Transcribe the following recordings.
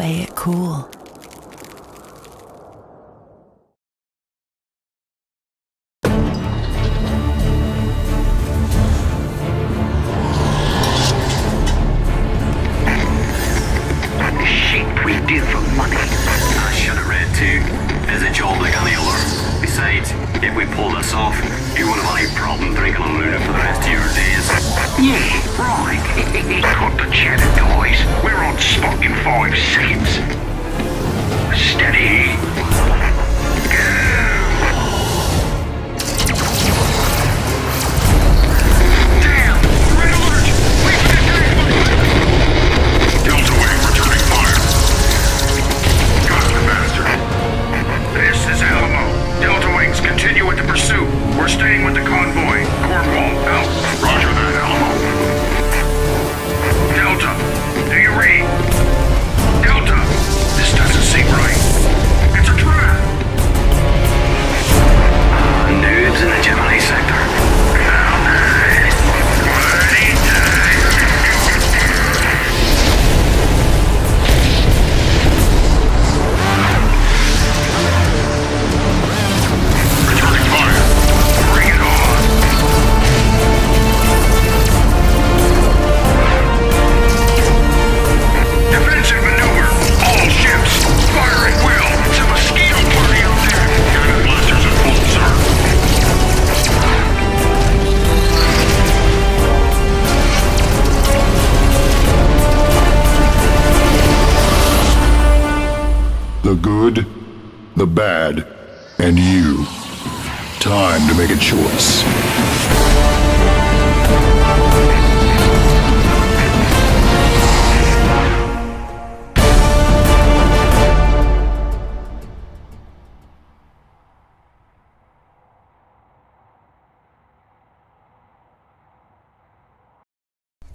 play it cool. Shit we do for money. I should have read too. There's a job like any other. Besides, if we pull this off, you won't have any problem drinking a Luna for the rest of your days. Yeah, right. Cut the chatter, guys. We're on spot in 5 seconds. Steady. Damn! Red alert! Wait for the tank! Delta Wing returning fire. Got the bastard. This is Alamo. Delta Wings continue with the pursuit. We're staying with the convoy. Cornwall, out. Roger that, Alamo. Delta, do you read? Delta, this doesn't seem right. It's a trap. Noobs in the Gemini sector. How nice. Bloody time. Returning fire. Bring it on. Defensive maneuver. All ships. Fire at will. It's a mosquito party out there. Cannon blasters at full, sir. The good, the bad, and you. Time to make a choice.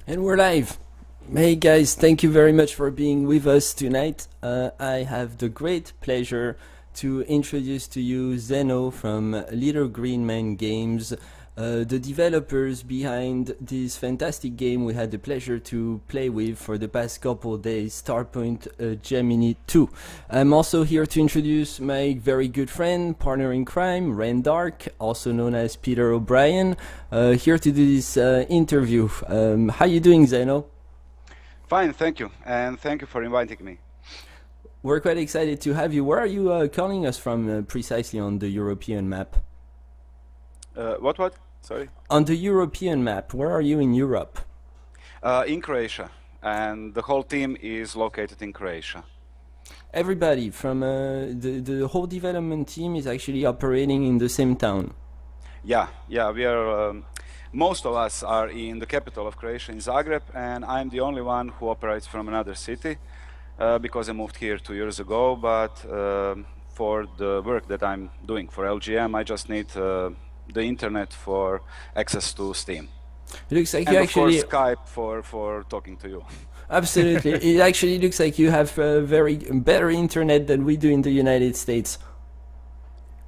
And we're live. Hey guys, thank you very much for being with us tonight. I have the great pleasure to introduce to you Zeno from Little Green Man Games, the developers behind this fantastic game we had the pleasure to play with for the past couple days, Starpoint Gemini 2. I'm also here to introduce my very good friend, partner in crime, Rendark, also known as Peter O'Brien, here to do this interview. How you doing, Zeno? Fine, thank you, and thank you for inviting me. We're quite excited to have you. Where are you calling us from precisely on the European map? What? Sorry? On the European map, where are you in Europe? In Croatia, and the whole team is located in Croatia. Everybody from the whole development team is actually operating in the same town. Yeah, we are. Most of us are in the capital of Croatia, in Zagreb, and I'm the only one who operates from another city because I moved here 2 years ago. But for the work that I'm doing for LGM, I just need the internet for access to Steam. It looks like and you of actually course Skype for talking to you. Absolutely, it actually looks like you have very better internet than we do in the United States.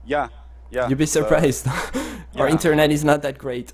Yeah. You'd be surprised. Our internet is not that great.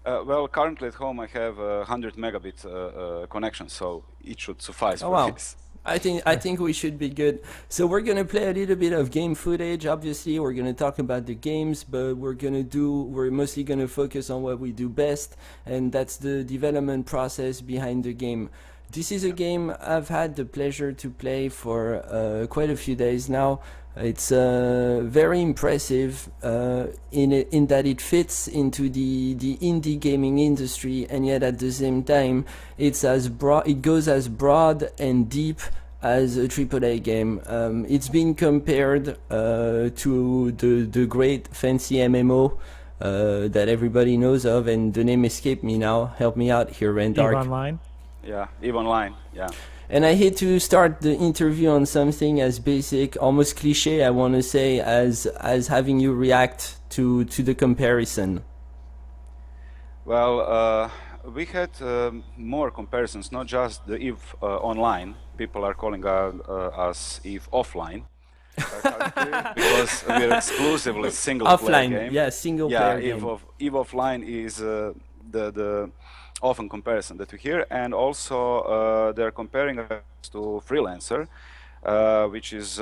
Well, currently at home I have a 100 megabit connection, so it should suffice for this. I think we should be good. So we're gonna play a little bit of game footage. Obviously, we're gonna talk about the games, but we're mostly gonna focus on what we do best, and that's the development process behind the game. This is a game I've had the pleasure to play for quite a few days now. It's very impressive in that it fits into the indie gaming industry, and yet at the same time it goes as broad and deep as a AAA game. It's been compared to the great fancy MMO that everybody knows of, and the name escaped me now. Help me out here, Rendark. EVE Online? Yeah, EVE Online, yeah. And I hate to start the interview on something as basic, almost cliche, I want to say, as having you react to the comparison. Well, we had more comparisons, not just the EVE Online. People are calling us EVE Offline. Because we're exclusively single-player game. Yeah, single-player game. EVE Offline is the often comparison that we hear, and also they're comparing us to Freelancer, which is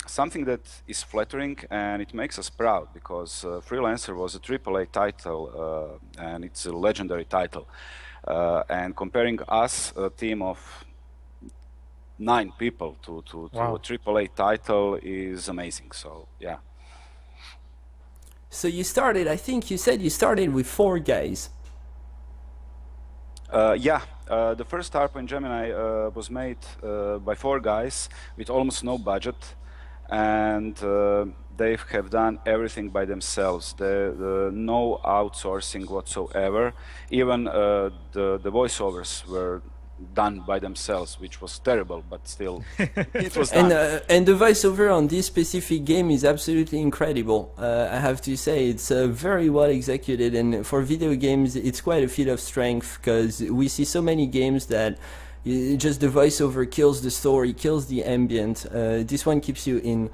something that is flattering, and it makes us proud, because Freelancer was a AAA title, and it's a legendary title. And comparing us, a team of 9 people, to Wow. a AAA title is amazing. So yeah. So you started, I think you said you started with 4 guys. Yeah, the first Starpoint Gemini was made by 4 guys with almost no budget, and they have done everything by themselves. No outsourcing whatsoever. Even the voiceovers were done by themselves, which was terrible, but still it was done. And the voiceover on this specific game is absolutely incredible. I have to say, it's very well executed, and for video games it's quite a feat of strength, because we see so many games that just the voiceover kills the story, kills the ambient. This one keeps you in.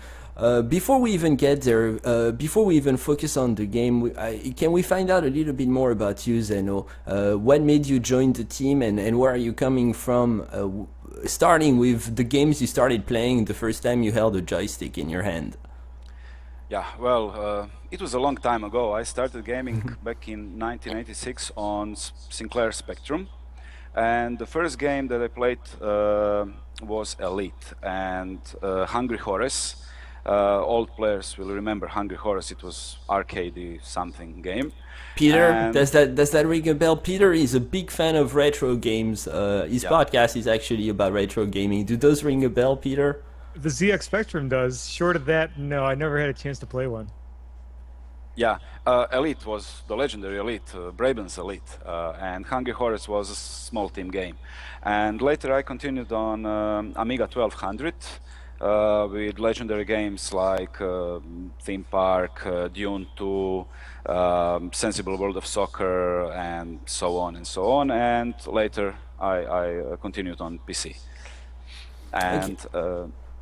Before we even get there, before we even focus on the game, can we find out a little bit more about you, Zeno? What made you join the team, and where are you coming from? Starting with the games you started playing the first time you held a joystick in your hand. Yeah, well, it was a long time ago. I started gaming back in 1986 on Sinclair Spectrum, and the first game that I played was Elite and Hungry Horse. Old players will remember Hungry Horse. It was arcade something game. Peter, and does that ring a bell? Peter is a big fan of retro games. His podcast is actually about retro gaming. Do those ring a bell, Peter? The ZX Spectrum does. Short of that, no, I never had a chance to play one. Yeah, Elite was the legendary Elite, Braben's Elite, and Hungry Horse was a small team game. And later I continued on Amiga 1200 with legendary games like Theme Park, Dune 2, Sensible World of Soccer, and so on and so on. And later I continued on PC. And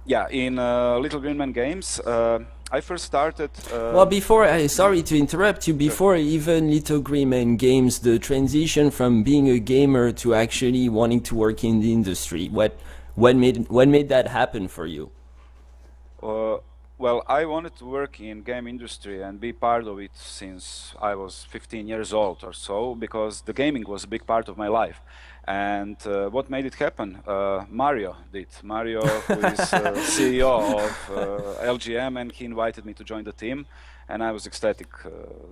yeah, in Little Green Man Games, I first started... well, before, sorry to interrupt you, before even Little Green Man Games, the transition from being a gamer to actually wanting to work in the industry, what made that happen for you? Well, I wanted to work in game industry and be part of it since I was 15 years old or so, because the gaming was a big part of my life. And what made it happen? Mario did. Mario, who is CEO of LGM, and he invited me to join the team, and I was ecstatic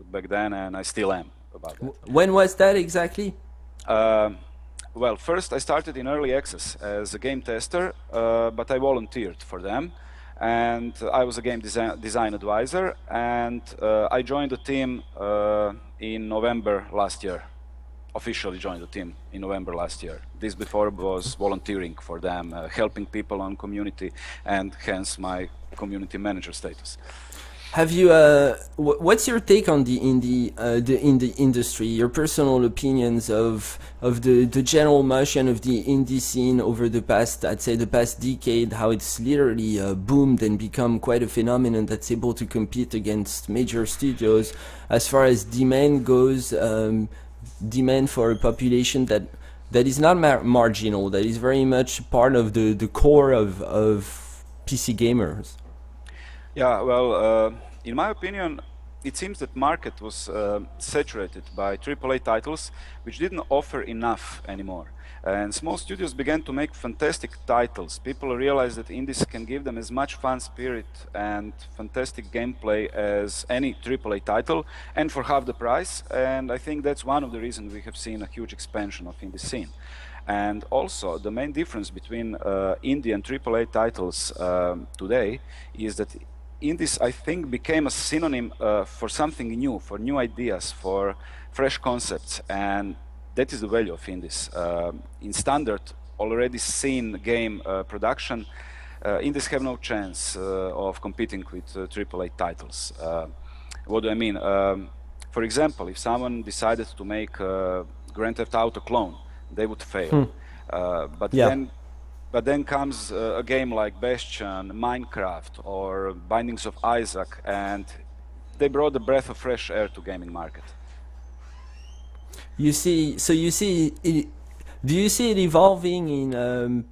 back then, and I still am about that. When was that exactly? Well, first I started in early access as a game tester, but I volunteered for them, and I was a game design advisor, and I joined the team in November last year. Officially joined the team in November last year. This before was volunteering for them, helping people on community, and hence my community manager status. Have you? What's your take on the indie industry? Your personal opinions of the general motion of the indie scene over the past, I'd say, the past decade? How it's literally boomed and become quite a phenomenon that's able to compete against major studios. As far as demand goes, demand for a population that is not marginal, that is very much part of the core of PC gamers. Yeah, well, in my opinion, it seems that market was saturated by AAA titles which didn't offer enough anymore. And small studios began to make fantastic titles. People realized that indies can give them as much fun spirit and fantastic gameplay as any AAA title, and for half the price. And I think that's one of the reasons we have seen a huge expansion of indie scene. And also, the main difference between indie and AAA titles today is that indies, I think, became a synonym for something new, for new ideas, for fresh concepts, and that is the value of indies. In standard, already seen game production, indies have no chance of competing with AAA titles. What do I mean? For example, if someone decided to make a Grand Theft Auto clone, they would fail. But then comes a game like Bastion, Minecraft, or Bindings of Isaac, and they brought a breath of fresh air to gaming market. You see, so you see it, do you see it evolving in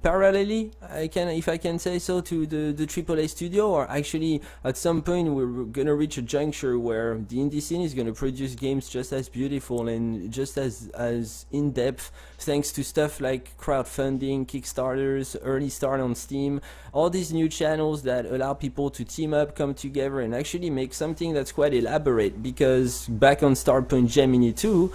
parallelly, if I can say so, to the AAA studio, or actually at some point we're gonna reach a juncture where the indie scene is gonna produce games just as beautiful and just as in depth, thanks to stuff like crowdfunding, Kickstarters, early start on Steam, all these new channels that allow people to team up, come together, and actually make something that's quite elaborate. Because back on Starpoint Gemini 2.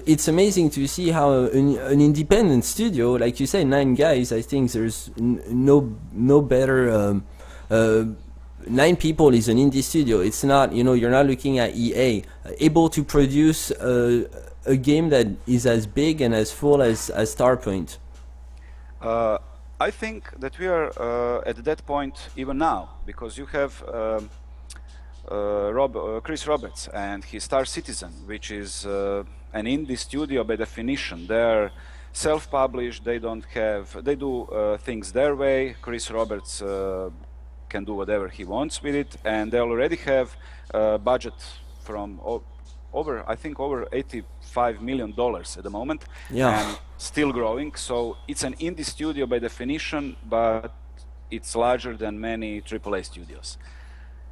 It's amazing to see how an independent studio, like you say, 9 guys. I think there's no better. 9 people is an indie studio. It's not, you know, you're not looking at EA able to produce a game that is as big and as full as Starpoint. I think that we are at that point even now, because you have Chris Roberts and his Star Citizen, which is an indie studio by definition. They're self-published. They do things their way. Chris Roberts can do whatever he wants with it, and they already have a budget from over $85 million at the moment, and still growing. So it's an indie studio by definition, but it's larger than many AAA studios.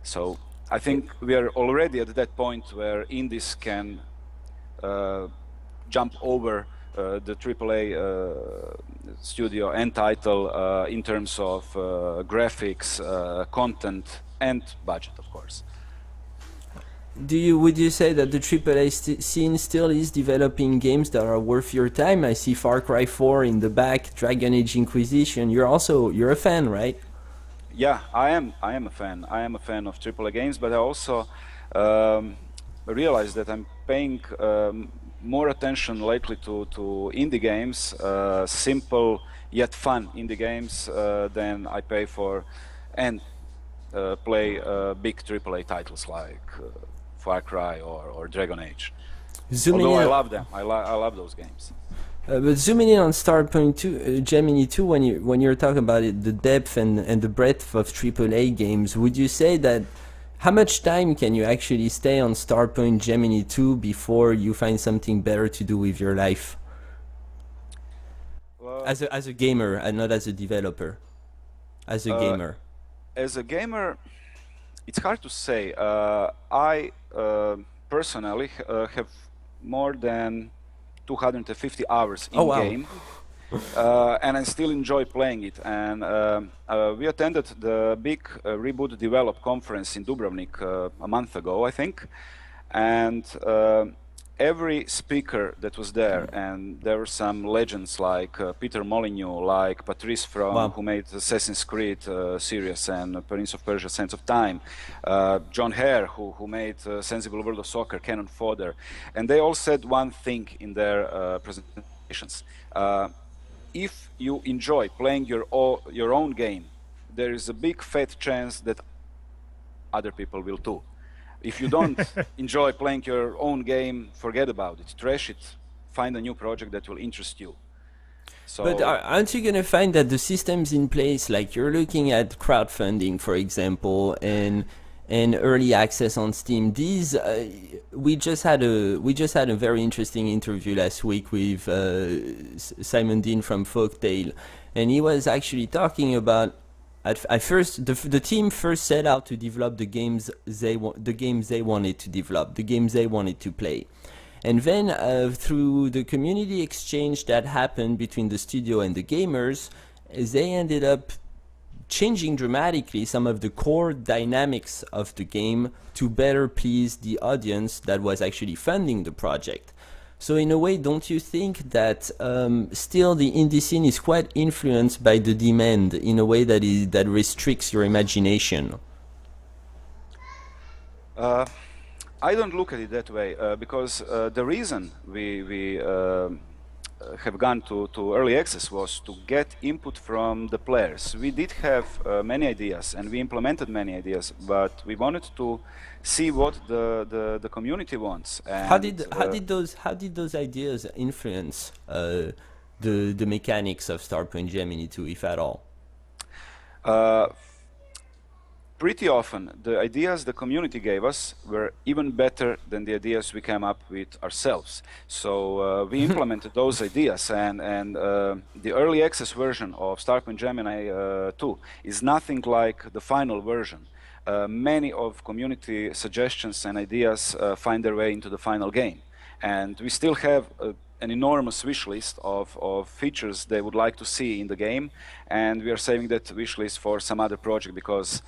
So I think we are already at that point where indies can jump over the AAA studio and title in terms of graphics, content, and budget, of course. Would you say that the AAA scene still is developing games that are worth your time? I see Far Cry 4 in the back, Dragon Age Inquisition. You're a fan, right? Yeah, I am a fan. I am a fan of AAA games, but I also realize that I'm paying more attention lately to indie games, simple yet fun indie games, than I pay for and play big AAA titles like Far Cry or Dragon Age. Although I love them, I love those games. But zooming in on Starpoint 2, Gemini 2, when you're talking about it, the depth and the breadth of AAA games, would you say that how much time can you actually stay on Starpoint Gemini 2 before you find something better to do with your life? Well, as a gamer and not as a developer. As a gamer. As a gamer, it's hard to say. I personally have more than 250 hours in game. And I still enjoy playing it. And we attended the big Reboot Develop conference in Dubrovnik a month ago, I think. And every speaker that was there, and there were some legends like Peter Molyneux, like Patrice from who made Assassin's Creed series and Prince of Persia: Sands of Time, John Hare who made Sensible World of Soccer, Cannon Fodder, and they all said one thing in their presentations. If you enjoy playing your own game, there is a big fat chance that other people will too. If you don't enjoy playing your own game, forget about it, trash it, find a new project that will interest you. So, but aren't you going to find that the systems in place, like you're looking at crowdfunding, for example, and early access on Steam, these we just had a very interesting interview last week with Simon Dean from Folktale, and he was actually talking about at first the team first set out to develop the games they wanted to develop, the games they wanted to play, and then through the community exchange that happened between the studio and the gamers, they ended up changing dramatically some of the core dynamics of the game to better please the audience that was actually funding the project. So in a way, don't you think that still the indie scene is quite influenced by the demand in a way that restricts your imagination? I don't look at it that way, because the reason we have gone to early access was to get input from the players. We did have many ideas and we implemented many ideas, but we wanted to see what the community wants. And how did those ideas influence the mechanics of Starpoint Gemini 2, if at all? pretty often the ideas the community gave us were even better than the ideas we came up with ourselves. So we implemented those ideas, and the early access version of Starpoint Gemini 2 is nothing like the final version. Many of community suggestions and ideas find their way into the final game, and we still have an enormous wish list of features they would like to see in the game, and we are saving that wish list for some other project, because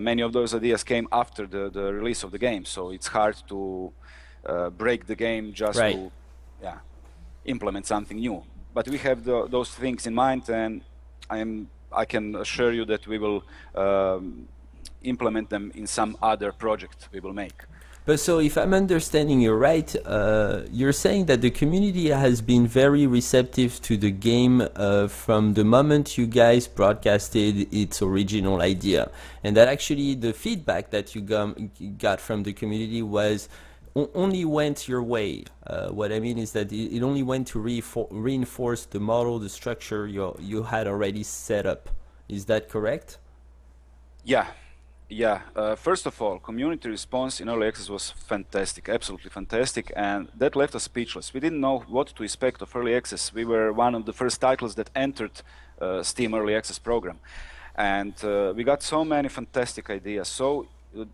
many of those ideas came after the release of the game, so it's hard to break the game just to implement something new. But we have those things in mind, and I can assure you that we will implement them in some other project we will make. But so if I'm understanding you right, you're saying that the community has been very receptive to the game from the moment you guys broadcasted its original idea, and that actually the feedback that you got from the community was only went your way. What I mean is that it only went to reinforce the model, the structure you had already set up. Is that correct? Yeah. Yeah, first of all, community response in early access was fantastic, absolutely fantastic, and that left us speechless. We didn't know what to expect of early access. We were one of the first titles that entered Steam early access program, and we got so many fantastic ideas. So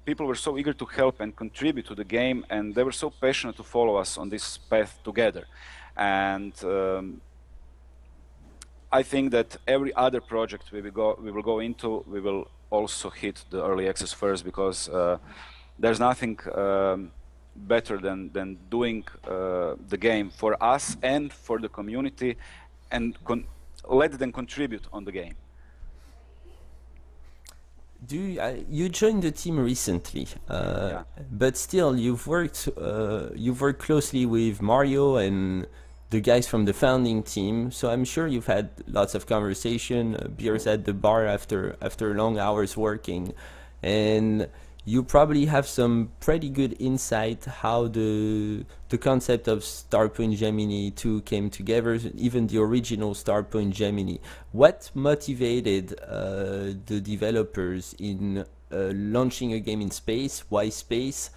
people were so eager to help and contribute to the game, and they were so passionate to follow us on this path together. And I think that every other project we will go into, we will also hit the early access first, because there's nothing better than doing the game for us and for the community, and let them contribute on the game. You joined the team recently, but still you've worked closely with Mario and the guys from the founding team, so I'm sure you've had lots of conversation, beers at the bar after long hours working, and you probably have some pretty good insight how the concept of Starpoint Gemini 2 came together, even the original Starpoint Gemini. What motivated the developers in launching a game in space? Why space?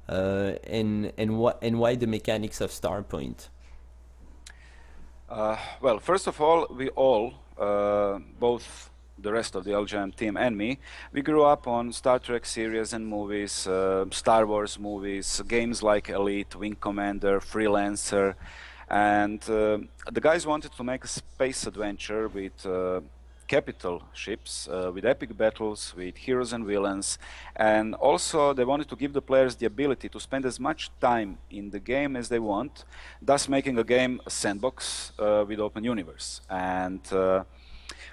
And why the mechanics of Starpoint? Well, first of all, we all, both the rest of the LGM team and me, we grew up on Star Trek series and movies, Star Wars movies, games like Elite, Wing Commander, Freelancer, and the guys wanted to make a space adventure with capital ships, with epic battles, with heroes and villains, and also they wanted to give the players the ability to spend as much time in the game as they want, thus making a game a sandbox with open universe. And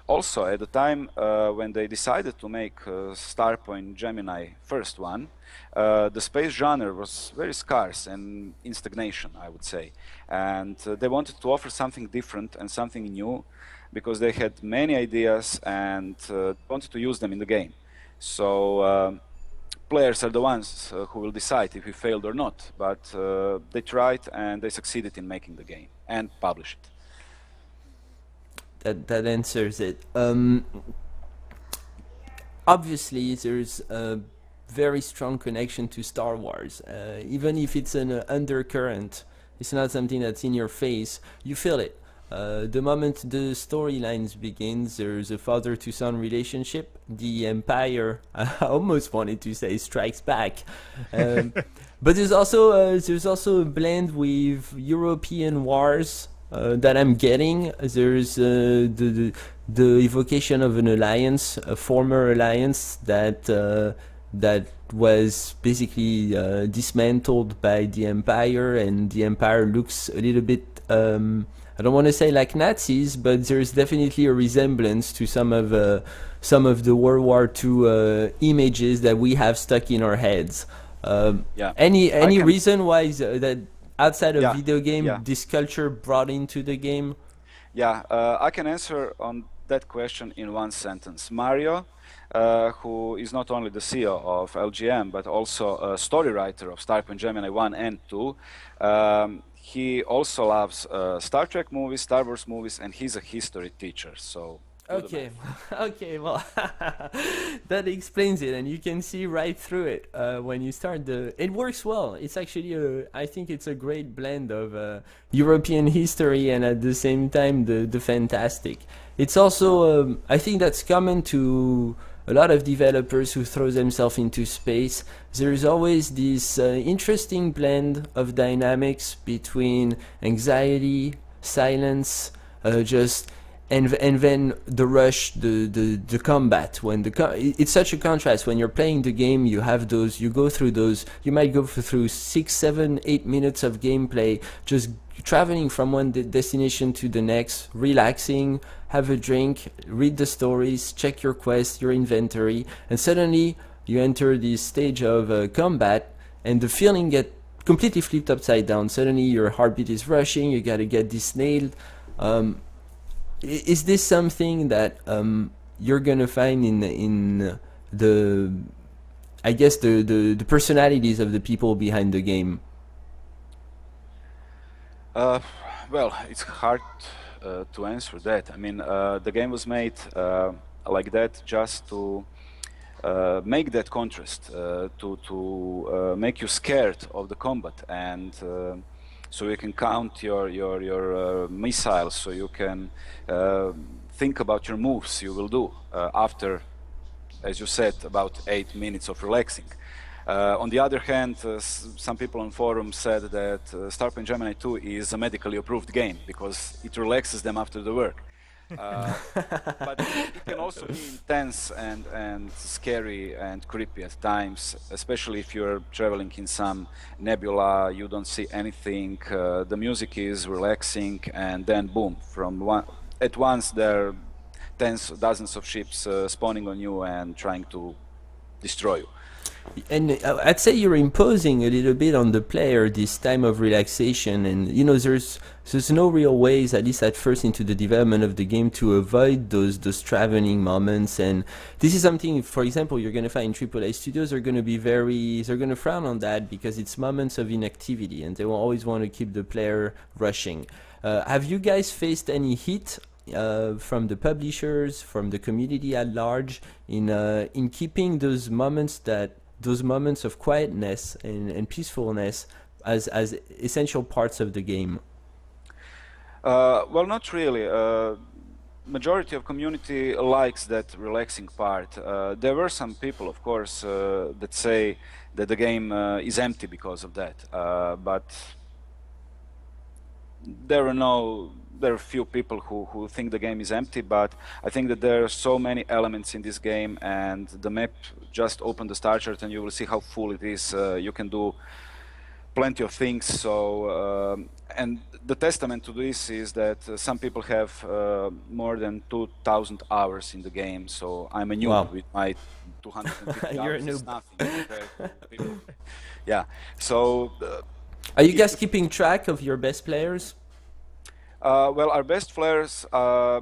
also at the time when they decided to make Starpoint Gemini first one, the space genre was very scarce and in stagnation, I would say, and they wanted to offer something different and something new, because they had many ideas and wanted to use them in the game. So players are the ones who will decide if we failed or not, but they tried and they succeeded in making the game and publish it. That answers it. Obviously there's a very strong connection to Star Wars, even if it's an undercurrent. It's not something that's in your face, you feel it. The moment the storylines begins, there's a father-to-son relationship. The Empire, I almost wanted to say, strikes back. But there's also a blend with European wars that I'm getting. There's the evocation of an alliance, a former alliance that was basically dismantled by the Empire, and the Empire looks a little bit I don't want to say like Nazis, but there's definitely a resemblance to some of the World War II images that we have stuck in our heads. Any reason why that outside of video game this culture brought into the game? Yeah, I can answer on that question in one sentence. Mario, who is not only the CEO of LGM but also a story writer of Starpoint Gemini 1 and 2, he also loves Star Trek movies, Star Wars movies, and he's a history teacher. So Okay, okay, well, that explains it, and you can see right through it when you start the. It works well. It's actually I think it's a great blend of European history and at the same time the fantastic. It's also I think that's common to a lot of developers who throw themselves into space. There's always this interesting blend of dynamics between anxiety, silence, just. And then the rush, the combat. When it's such a contrast. When you're playing the game, you have those. You go through those. You might go through 6, 7, 8 minutes of gameplay, just traveling from one destination to the next, relaxing, have a drink, read the stories, check your quest, your inventory, and suddenly you enter this stage of combat, and the feeling get completely flipped upside down. Suddenly your heartbeat is rushing. You gotta get this nailed. Is this something that you're gonna find in the I guess the personalities of the people behind the game? Well, it's hard to answer that. I mean, the game was made like that just to make that contrast, to make you scared of the combat, and so you can count your missiles, so you can think about your moves you will do after, as you said, about 8 minutes of relaxing. On the other hand, some people on forums said that Starpoint Gemini 2 is a medically approved game because it relaxes them after the work. But it can also be intense and scary and creepy at times, especially if you're traveling in some nebula, you don't see anything, the music is relaxing, and then boom, at once there are dozens of ships spawning on you and trying to destroy you. And I'd say you're imposing a little bit on the player this time of relaxation, and you know there's no real ways, at least at first, into the development of the game to avoid those traveling moments. And this is something, for example, you're going to find AAA studios are going to be they're going to frown on that because it's moments of inactivity, and they will always want to keep the player rushing. Have you guys faced any heat from the publishers, from the community at large, in keeping those moments of quietness and peacefulness as essential parts of the game? Well, not really. Majority of community likes that relaxing part. There were some people, of course, that say that the game is empty because of that. But there are few people who think the game is empty, but I think that there are so many elements in this game, and the map, just open the star chart and you will see how full it is. You can do plenty of things. So and the testament to this is that some people have more than 2,000 hours in the game. So I'm a noob. Wow. With my 250 You're hours. a noob. Is nothing compared to people. Yeah. So are you guys keeping track of your best players? Well, our best players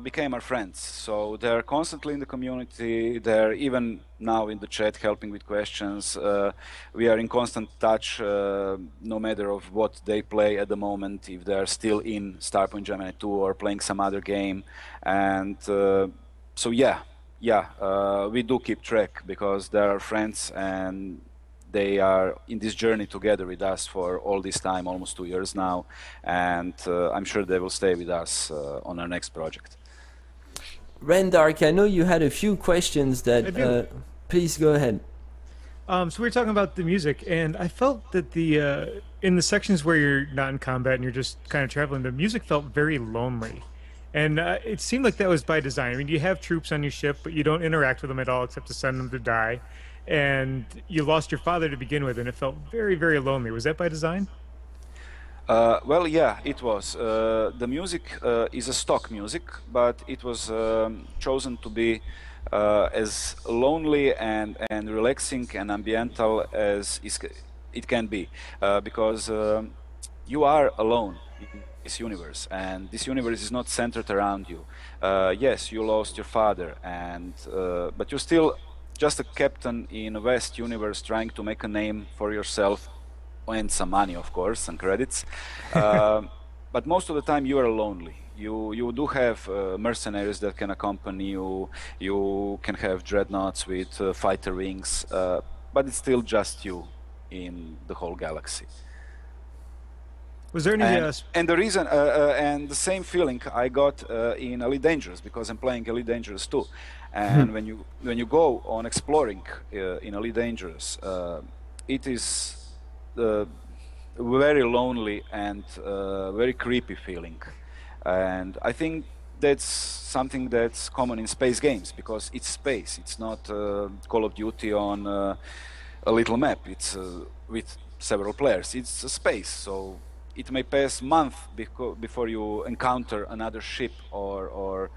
became our friends, so they're constantly in the community. They're even now in the chat helping with questions. We are in constant touch, no matter of what they play at the moment, if they're still in Starpoint Gemini 2 or playing some other game. And so yeah, we do keep track because they're our friends, and they are in this journey together with us for all this time, almost 2 years now, and I'm sure they will stay with us on our next project. Rendark, I know you had a few questions that... please go ahead. So we were talking about the music, and I felt that in the sections where you're not in combat and you're just kind of traveling, the music felt very lonely. And it seemed like that was by design. I mean, you have troops on your ship, but you don't interact with them at all except to send them to die. And you lost your father to begin with, and it felt very, very lonely. Was that by design? Well, yeah, it was. The music is a stock music, but it was chosen to be as lonely and relaxing and ambiental as it can be, because you are alone in this universe, and this universe is not centered around you. Yes, you lost your father, but you're still just a captain in a vast universe trying to make a name for yourself and some money, of course, and credits. But most of the time you are lonely. You do have mercenaries that can accompany you. You can have dreadnoughts with fighter wings, but it's still just you in the whole galaxy. Was there any? And the reason, and the same feeling I got in Elite Dangerous, because I'm playing Elite Dangerous too. And when you go on exploring in Elite Dangerous, it is very lonely and very creepy feeling. And I think that's something that's common in space games, because it's space. It's not Call of Duty on a little map. It's with several players. It's a space, so it may pass months before you encounter another ship or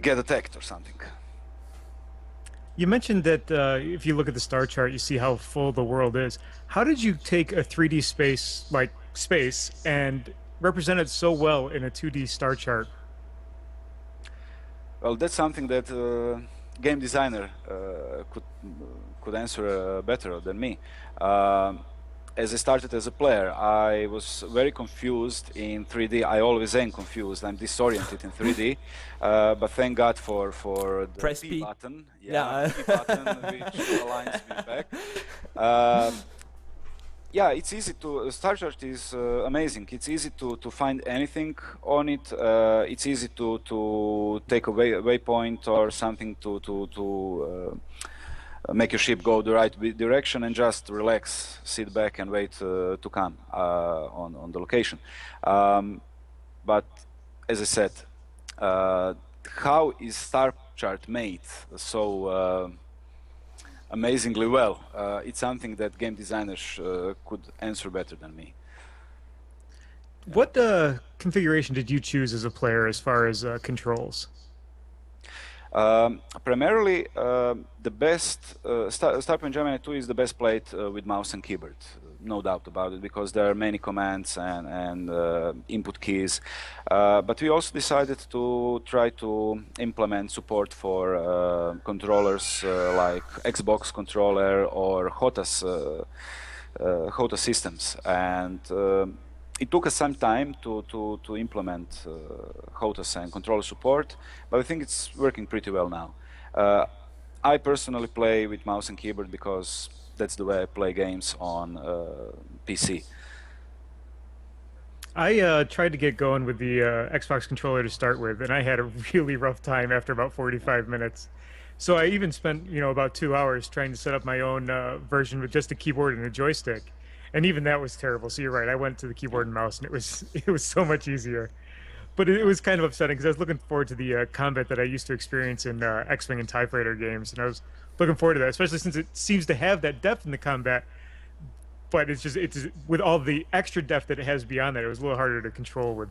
get attacked or something. You mentioned that if you look at the star chart, you see how full the world is. How did you take a 3D space like space and represent it so well in a 2D star chart? Well, that's something that game designer could answer better than me. As I started as a player, I was very confused in 3D. I always am confused. I'm disoriented in 3D. But thank God for the Press P P button. Yeah. P button, which aligns me back. Yeah, it's easy to. Star chart is amazing. It's easy to find anything on it. It's easy to take a waypoint or something to make your ship go the right direction and just relax, sit back and wait to come on the location. But as I said, how is star chart made so amazingly well? It's something that game designers could answer better than me. What configuration did you choose as a player as far as controls? Primarily, the best Starpoint Gemini 2 is the best played with mouse and keyboard, no doubt about it, because there are many commands and input keys. But we also decided to try to implement support for controllers like Xbox controller or HOTAS systems, and it took us some time to implement HOTAS and controller support, but I think it's working pretty well now. I personally play with mouse and keyboard because that's the way I play games on PC. I tried to get going with the Xbox controller to start with, and I had a really rough time after about 45 minutes. So I even spent, about 2 hours trying to set up my own version with just a keyboard and a joystick. And even that was terrible. So you're right. I went to the keyboard and mouse, and it was so much easier. But it was kind of upsetting because I was looking forward to the combat that I used to experience in X-Wing and TIE Fighter games, and I was looking forward to that, especially since it seems to have that depth in the combat. But it's with all the extra depth that it has beyond that, it was a little harder to control with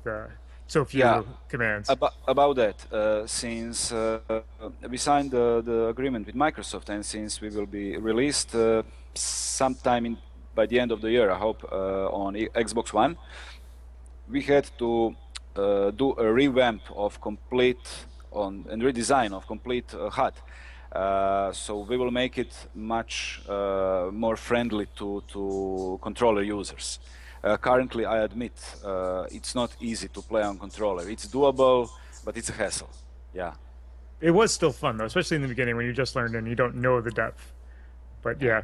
so few commands. About that, since we signed the agreement with Microsoft, and since we will be released sometime by the end of the year, I hope, on Xbox One, we had to do a revamp of and redesign of complete HUD. So we will make it much more friendly to controller users. Currently, I admit, it's not easy to play on controller. It's doable, but it's a hassle. Yeah. It was still fun, though, especially in the beginning when you just learned and you don't know the depth. But yeah.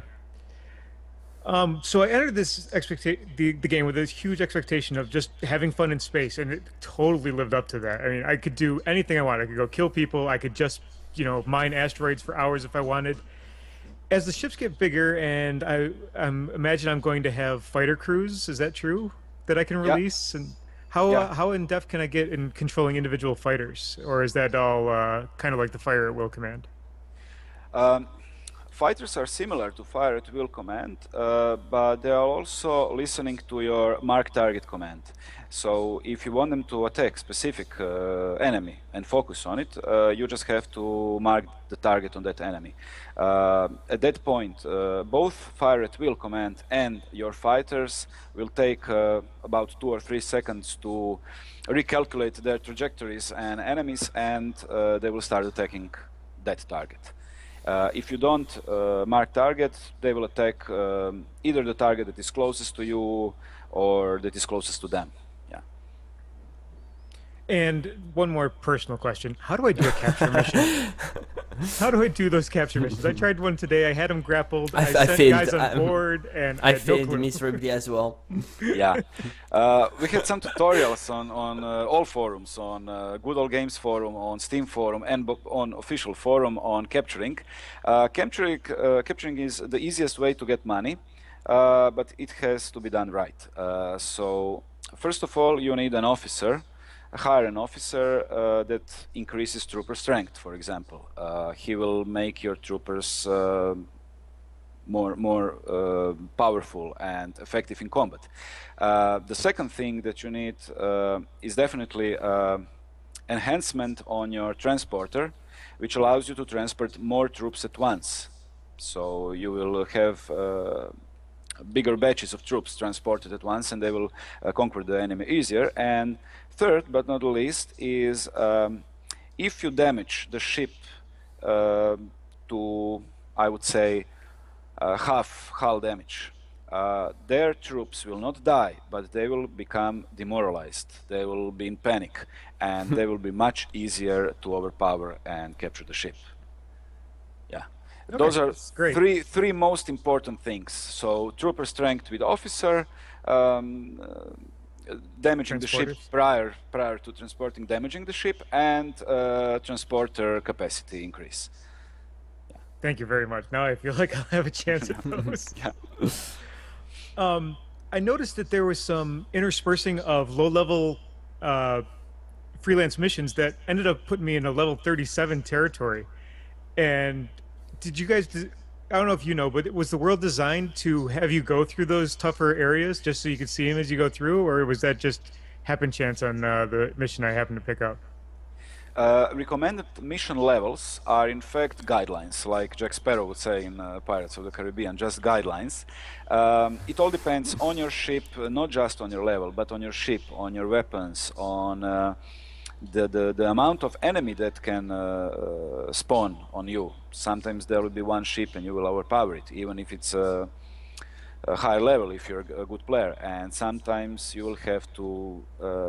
So I entered this the game with this huge expectation of just having fun in space, and it totally lived up to that. I mean, I could do anything I wanted. I could go kill people. I could just, mine asteroids for hours if I wanted. As the ships get bigger, and I imagine I'm going to have fighter crews. Is that true? That I can release? And how in depth can I get in controlling individual fighters, or is that all kind of like the fire at will command? Fighters are similar to fire at will command, but they are also listening to your mark target command. So if you want them to attack specific enemy and focus on it, you just have to mark the target on that enemy. At that point, both fire at will command and your fighters will take about 2 or 3 seconds to recalculate their trajectories and enemies, and they will start attacking that target. If you don't mark target, they will attack either the target that is closest to you or that is closest to them. Yeah. And one more personal question. How do I do a capture mission? How do I do those capture missions? I tried one today. I had them grappled. I sent failed. guys on board, and I had no failed clue. miserably as well. Yeah, we had some tutorials on all forums, on Good Old Games forum, on Steam forum, and on official forum on capturing. Capturing is the easiest way to get money, but it has to be done right. So first of all, you need an officer. Hire an officer that increases trooper strength, for example. He will make your troopers more powerful and effective in combat. The second thing that you need is definitely enhancement on your transporter, which allows you to transport more troops at once. So you will have bigger batches of troops transported at once, and they will conquer the enemy easier. And third, but not the least, is if you damage the ship to, I would say, half hull damage, their troops will not die, but they will become demoralized. They will be in panic, and they will be much easier to overpower and capture the ship. Yeah. Okay, Those are great. three most important things. So trooper strength with officer, damaging the ship prior to transporting, damaging the ship, and transporter capacity increase. Yeah. Thank you very much. Now I feel like I'll have a chance at those. Yeah. I noticed that there was some interspersing of low-level freelance missions that ended up putting me in a level 37 territory. And did you guys? I don't know if you know, but was the world designed to have you go through those tougher areas just so you could see them as you go through, or was that just happen chance on the mission I happened to pick up? Recommended mission levels are in fact guidelines, like Jack Sparrow would say in Pirates of the Caribbean, just guidelines. It all depends on your ship, not just on your level, but on your ship, on your weapons, on the amount of enemy that can spawn on you. Sometimes there will be one ship and you will overpower it, even if it's a higher level, if you're a good player. And sometimes you will have to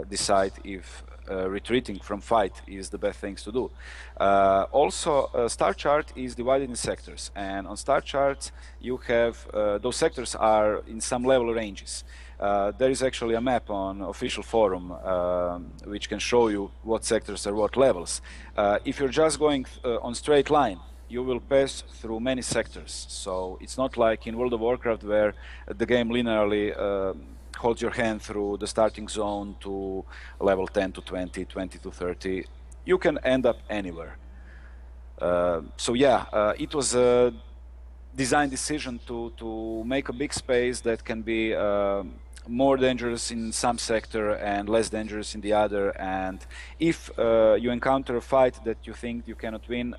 decide if retreating from fight is the best things to do. Also, star chart is divided in sectors, and on star charts you have those sectors are in some level ranges. There is actually a map on official forum which can show you what sectors are what levels. If you're just going on straight line, you will pass through many sectors. So it's not like in World of Warcraft where the game linearly holds your hand through the starting zone to level 10 to 20, 20 to 30. You can end up anywhere. So yeah, it was a design decision to make a big space that can be more dangerous in some sector and less dangerous in the other. And if you encounter a fight that you think you cannot win,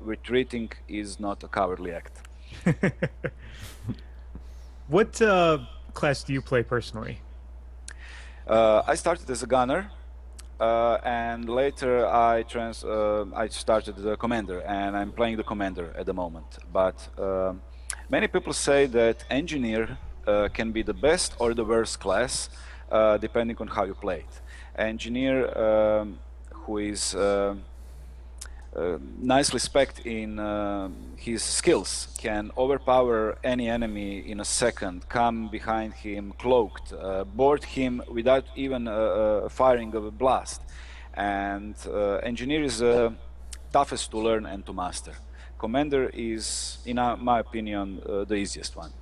retreating is not a cowardly act. What class do you play personally? I started as a gunner, and later I started the commander, and I'm playing the commander at the moment. But many people say that engineer can be the best or the worst class, depending on how you play it. Engineer who is nicely spec'd in his skills can overpower any enemy in a second, come behind him cloaked, board him without even firing of a blast. And engineer is toughest to learn and to master. Commander is, in my opinion, the easiest one.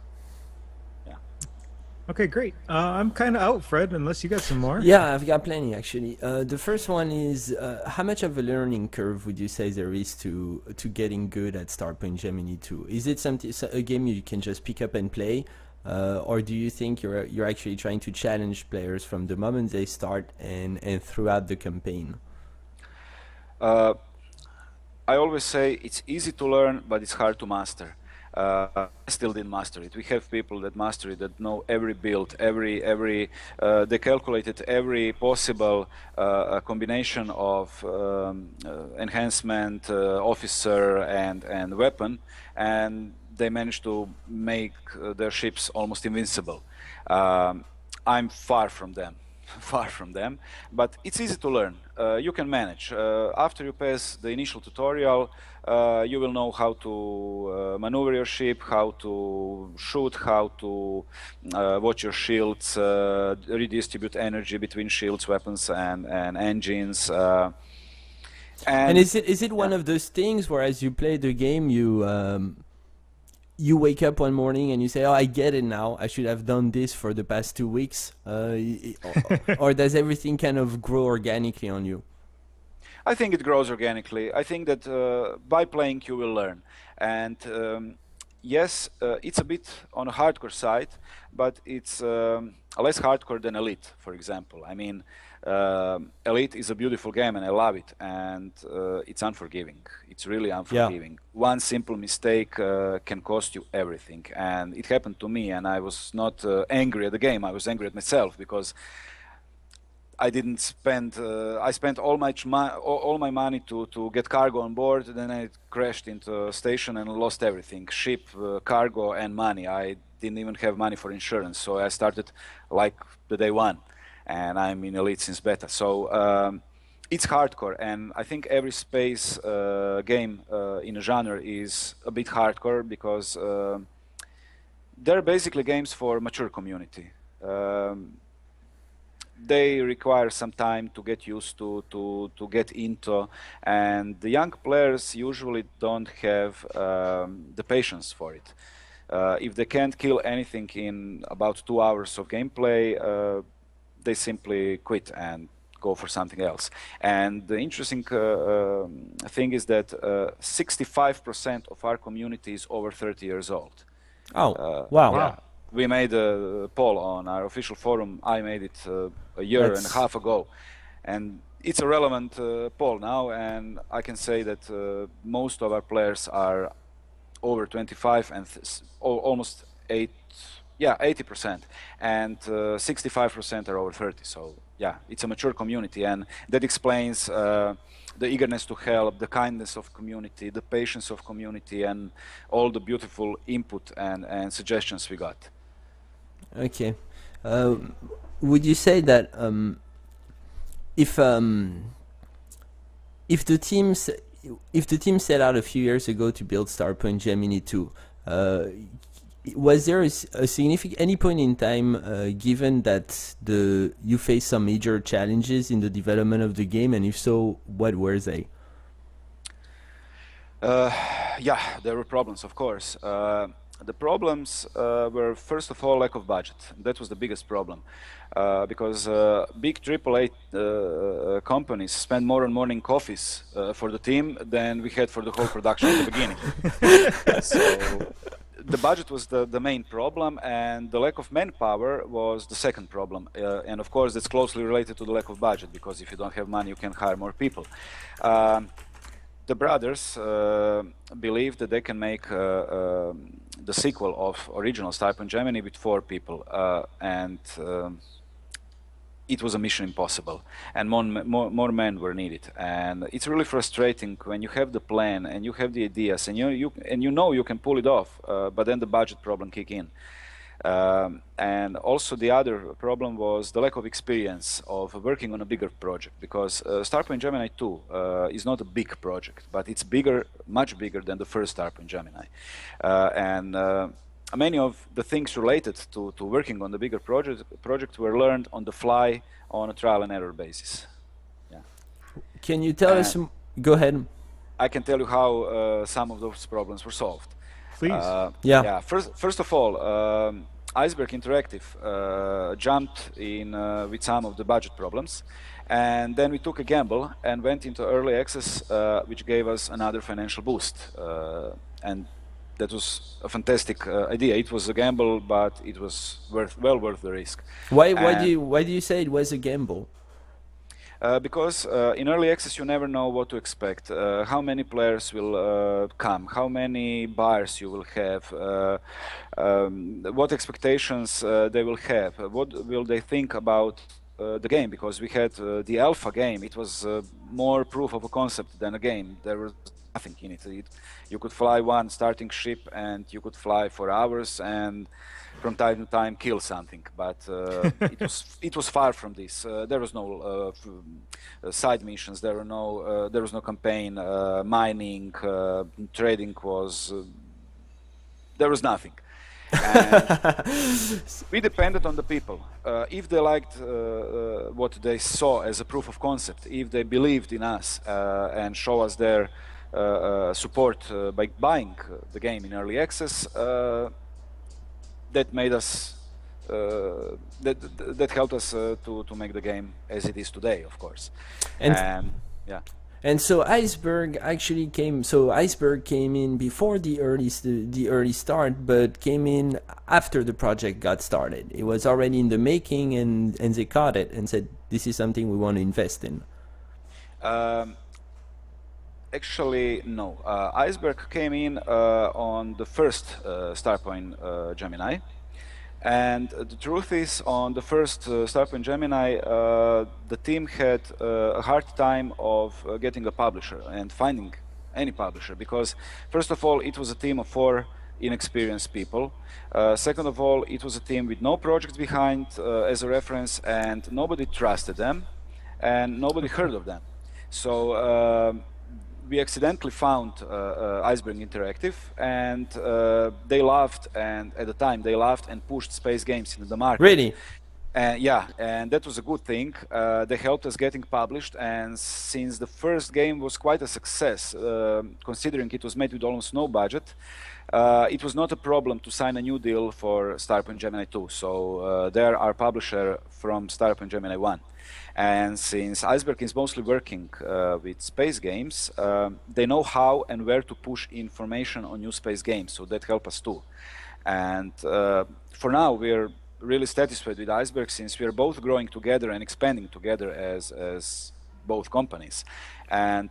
Okay, great. I'm kind of out, Fred, unless you got some more. Yeah, I've got plenty actually. The first one is how much of a learning curve would you say there is to getting good at Starpoint Gemini 2? Is it a game you can just pick up and play, or do you think you're actually trying to challenge players from the moment they start and throughout the campaign? I always say it's easy to learn, but it's hard to master. I still didn't master it. We have people that master it, that know every build, they calculated every possible combination of enhancement, officer, and weapon, and they managed to make their ships almost invincible. I'm far from them. far from them, but it's easy to learn. You can manage. After you pass the initial tutorial, you will know how to maneuver your ship, how to shoot, how to watch your shields, redistribute energy between shields, weapons, and engines. And is it one of those things where as you play the game, you wake up one morning and you say, "Oh, I get it now. I should have done this for the past 2 weeks," or does everything kind of grow organically on you? I think it grows organically. I think that by playing you will learn. And yes, it's a bit on a hardcore side, but it's less hardcore than Elite, for example. I mean, Elite is a beautiful game and I love it, and it's unforgiving. It's really unforgiving. Yeah. One simple mistake can cost you everything, and it happened to me, and I was not angry at the game. I was angry at myself because I didn't spend. I spent all my money to get cargo on board. Then I crashed into a station and lost everything: ship, cargo, and money. I didn't even have money for insurance, so I started like the day one, and I'm in Elite since beta. So it's hardcore, and I think every space game in a genre is a bit hardcore because they're basically games for mature community. They require some time to get used to get into, and the young players usually don't have the patience for it. If they can't kill anything in about 2 hours of gameplay, they simply quit and go for something else. And the interesting thing is that 65% of our community is over 30 years old. Oh, wow. Yeah. We made a poll on our official forum. I made it a year and a half ago, and it's a relevant poll now, and I can say that most of our players are over 25 and almost 80%, and 65% are over 30. So yeah, it's a mature community, and that explains the eagerness to help, the kindness of community, the patience of community, and all the beautiful input and suggestions we got. Okay. Would you say that if the team set out a few years ago to build Starpoint Gemini 2, was there a significant any point in time given that you faced some major challenges in the development of the game, and if so, what were they? Yeah, there were problems, of course. The problems were, first of all, lack of budget. That was the biggest problem, because big AAA companies spend more on morning coffees for the team than we had for the whole production at the beginning. So the budget was the main problem, and the lack of manpower was the second problem. And of course, that's closely related to the lack of budget, because if you don't have money, you can hire more people. The brothers believe that they can make the sequel of original Starpoint Gemini with 4 people, and it was a mission impossible, and more men were needed. And it's really frustrating when you have the plan and you have the ideas and you know you can pull it off, but then the budget problem kick in. And also the other problem was the lack of experience of working on a bigger project, because Starpoint Gemini 2 is not a big project, but it's bigger, much bigger than the first Starpoint Gemini. And many of the things related to working on the bigger project were learned on the fly on a trial and error basis. Yeah. Can you tell us? Go ahead. I can tell you how some of those problems were solved. Please. Yeah. First of all, Iceberg Interactive jumped in with some of the budget problems, and then we took a gamble and went into early access, which gave us another financial boost, and that was a fantastic idea. It was a gamble, but it was well worth the risk. Why do you say it was a gamble? Because in early access you never know what to expect, how many players will come, how many buyers you will have, what expectations they will have, what will they think about the game, because we had the alpha game. It was more proof of a concept than a game. There was nothing in it. You could fly one starting ship and you could fly for hours, and from time to time kill something, but it was far from this. There was no side missions. There was no campaign. Mining, trading was. There was nothing. And we depended on the people. If they liked what they saw as a proof of concept, if they believed in us and show us their support by buying the game in early access, that made us that helped us to make the game as it is today, of course. And yeah. And so Iceberg actually came. So Iceberg came in before the early start, but came in after the project got started. It was already in the making, and they caught it and said, "This is something we want to invest in." Actually, no. Iceberg came in on the first Starpoint Gemini. And the truth is, on the first Starpoint Gemini, the team had a hard time of getting a publisher and finding any publisher, because first of all, it was a team of 4 inexperienced people. Second of all, it was a team with no projects behind as a reference, and nobody trusted them, and nobody heard of them. So we accidentally found Iceberg Interactive, and they loved, and at the time they loved and pushed space games into the market. Really? Yeah, and that was a good thing. They helped us getting published, and since the first game was quite a success, considering it was made with almost no budget, it was not a problem to sign a new deal for Starpoint Gemini 2. So they're our publisher from Starpoint Gemini 1. And since Iceberg is mostly working with space games, they know how and where to push information on new space games, so that helps us too. And for now, we're really satisfied with Iceberg, since we are both growing together and expanding together as both companies. And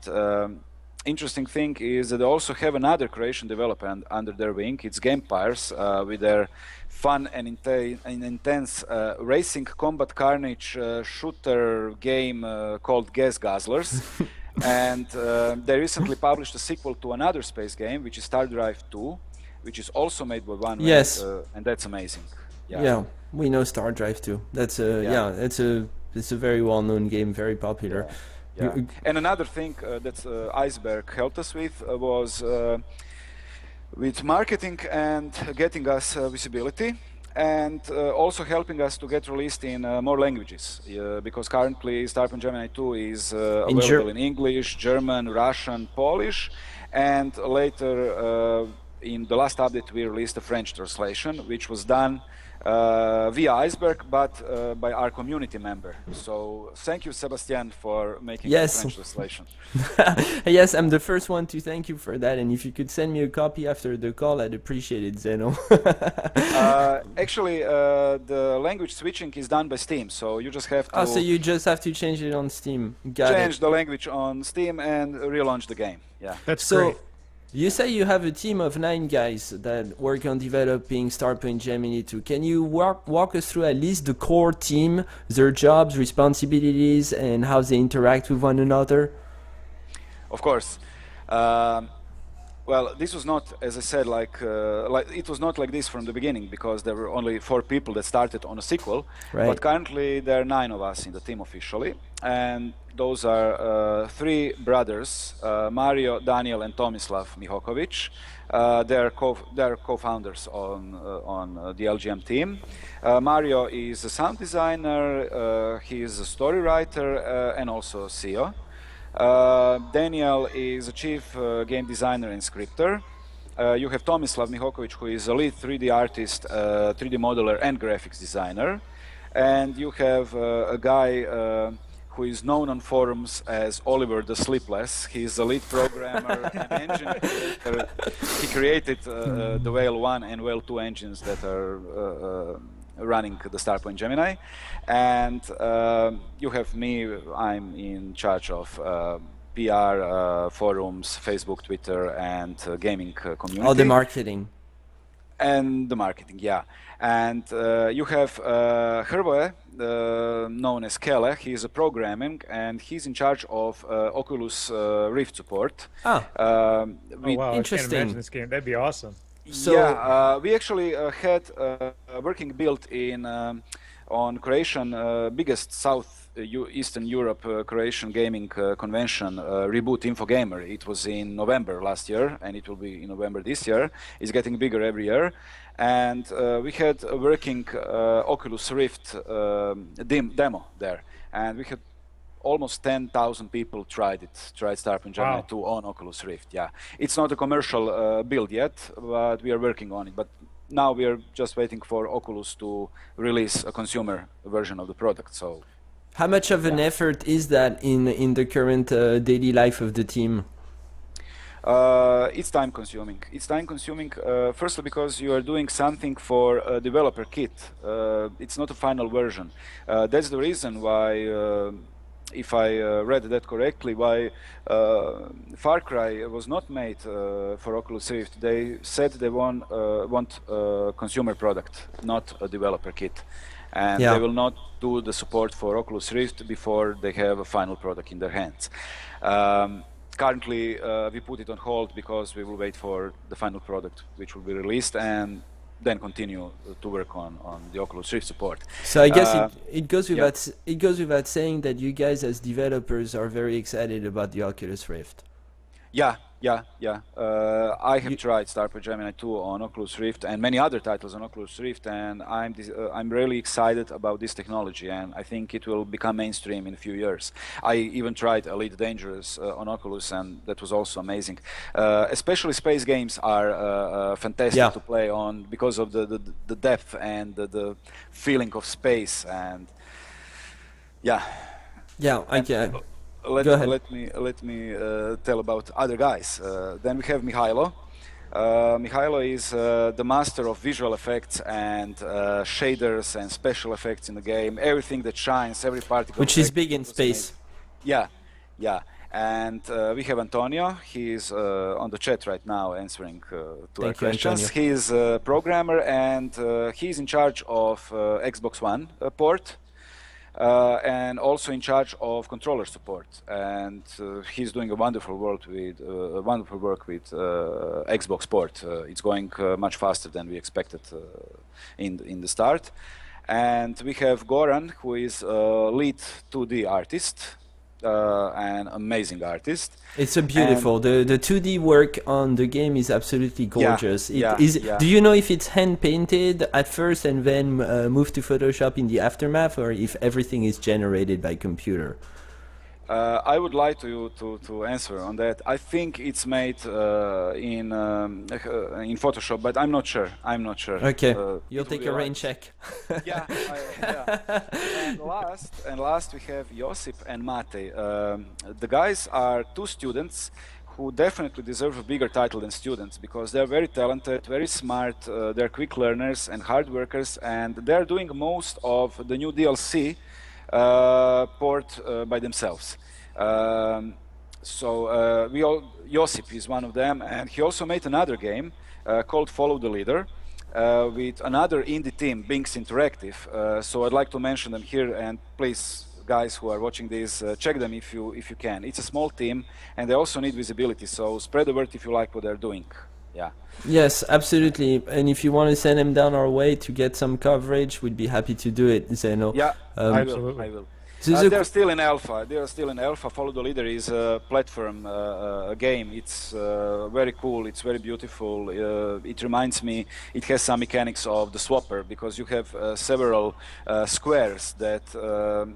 interesting thing is that they also have another Croatian developer under their wing. It's Gamepires, with their fun and intense racing combat carnage shooter game called Gas Guzzlers. And they recently published a sequel to another space game, which is Star Drive 2, which is also made by one man, and that's amazing. Yeah, we know Star Drive 2. That's it's a very well-known game, very popular. Yeah. And another thing that Iceberg helped us with was with marketing and getting us visibility, and also helping us to get released in more languages, because currently Starpoint Gemini 2 is available in English, German, Russian, Polish, and later in the last update we released a French translation, which was done via Iceberg, but by our community member. So thank you, Sebastian, for making the French translation. Yes, I'm the first one to thank you for that, and if you could send me a copy after the call, I'd appreciate it, Zeno. Actually, the language switching is done by Steam, so you just have to... Oh, so you just have to change it on Steam. Change the language on Steam and relaunch the game. Yeah, that's great. You say you have a team of 9 guys that work on developing Starpoint Gemini 2. Can you walk us through at least the core team, their jobs, responsibilities, and how they interact with one another? Of course. Well, this was not, as I said, like it was not like this from the beginning, because there were only 4 people that started on a sequel. Right. But currently there are 9 of us in the team officially, and those are 3 brothers, Mario, Daniel, and Tomislav Mihokovic. They're co-founders on the LGM team. Mario is a sound designer. He is a story writer and also CEO. Daniel is a chief game designer and scripter. You have Tomislav Mihokovic, who is a lead 3D artist, 3D modeler and graphics designer. And you have a guy who is known on forums as Oliver the Sleepless. He's a lead programmer and engineer. He created the Whale 1 and Whale 2 engines that are running the Starpoint Gemini. And you have me. I'm in charge of PR, forums, Facebook, Twitter, and gaming community. All the marketing. And the marketing, yeah. And you have Hrvoje, known as Kele. He is a programming, and he's in charge of Oculus Rift support. Oh, wow, interesting. I can't imagine this game. That'd be awesome. So yeah, we actually had a working build in on Croatian biggest Eastern Europe Croatian gaming convention, Reboot Infogamer. It was in November last year, and it will be in November this year. It's getting bigger every year, and we had a working Oculus Rift demo there, and we had almost 10,000 people tried Starpoint Gemini 2 on Oculus Rift. Yeah, it's not a commercial build yet, but we are working on it. But now we are just waiting for Oculus to release a consumer version of the product. So, how much of an effort is that in the current daily life of the team? It's time consuming. It's time consuming, firstly because you are doing something for a developer kit. It's not a final version. That's the reason why, if I read that correctly, why Far Cry was not made for Oculus Rift. They said they want a consumer product, not a developer kit. And they will not do the support for Oculus Rift before they have a final product in their hands. Currently, we put it on hold because we will wait for the final product, which will be released, and then continue to work on the Oculus Rift support. So I guess it goes without saying that you guys as developers are very excited about the Oculus Rift. Yeah. I have tried Starpoint Gemini 2 on Oculus Rift and many other titles on Oculus Rift, and I'm really excited about this technology, and I think it will become mainstream in a few years. I even tried Elite Dangerous on Oculus, and that was also amazing. Especially space games are fantastic to play on because of the depth and the feeling of space, and I can. Let me tell about other guys. Then we have Mihailo. Mihailo is the master of visual effects and shaders and special effects in the game. Everything that shines, every particle. Which is big in space. Yeah. And we have Antonio. He's on the chat right now answering to our questions. He's a programmer, and he's in charge of Xbox One port. And also in charge of controller support, and he's doing a wonderful work with Xbox port. It's going much faster than we expected in the start. And we have Goran, who is a lead 2D artist, an amazing artist. It's a beautiful. The 2D work on the game is absolutely gorgeous. Yeah, Do you know if it's hand painted at first and then moved to Photoshop in the aftermath, or if everything is generated by computer? I would like to answer on that. I think it's made in Photoshop, but I'm not sure. Okay, you'll take a rain check. Yeah. And last we have Josip and Matej. The guys are two students who definitely deserve a bigger title than students, because they're very talented, very smart, they're quick learners and hard workers, and they're doing most of the new DLC port by themselves. Josip is one of them, and he also made another game called Follow the Leader with another indie team, Binks Interactive. So I'd like to mention them here, and please, guys who are watching this, check them if you can. It's a small team, and they also need visibility, so spread the word if you like what they're doing. Yeah. Yes, absolutely. And if you want to send them down our way to get some coverage, we'd be happy to do it, Zeno. Yeah, I will. They're still in alpha. Follow the Leader is a platform game. It's very cool. It's very beautiful. It reminds me. It has some mechanics of the Swapper, because you have several squares that